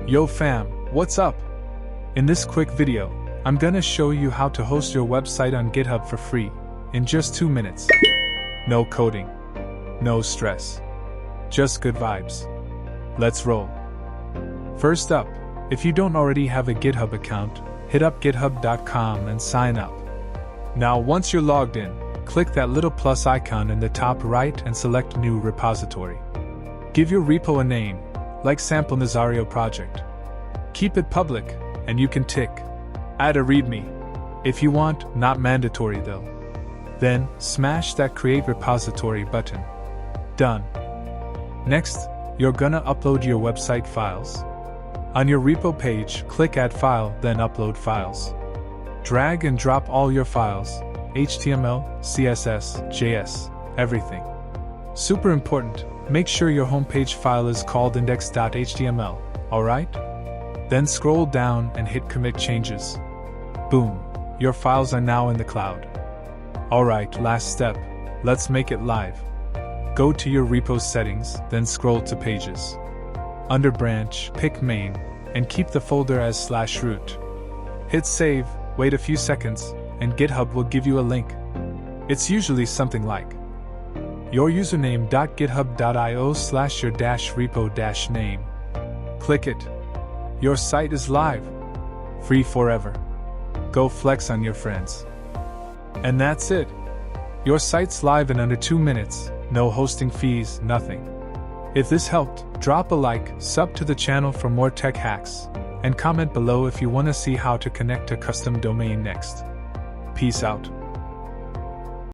Yo fam, what's up? In this quick video, I'm gonna show you how to host your website on GitHub for free, in just 2 minutes. No coding. No stress. Just good vibes. Let's roll. First up, if you don't already have a GitHub account, hit up github.com and sign up. Now once you're logged in, click that little plus icon in the top right and select New Repository. Give your repo a name, like Sample Nazario Project. Keep it public, and you can tick Add a README if you want, not mandatory though. Then, smash that Create Repository button. Done. Next, you're gonna upload your website files. On your repo page, click Add File, then Upload Files. Drag and drop all your files, HTML, CSS, JS, everything. Super important, make sure your homepage file is called index.html, alright? Then scroll down and hit Commit Changes. Boom, your files are now in the cloud. Alright, last step, let's make it live. Go to your repo settings, then scroll to Pages. Under Branch, pick Main, and keep the folder as /root. Hit Save, wait a few seconds, and GitHub will give you a link. It's usually something like your username.github.io/your-repo-name. Click it. Your site is live. Free forever. Go flex on your friends. And that's it. Your site's live in under 2 minutes, no hosting fees, nothing. If this helped, drop a like, sub to the channel for more tech hacks, and comment below if you want to see how to connect a custom domain next. Peace out.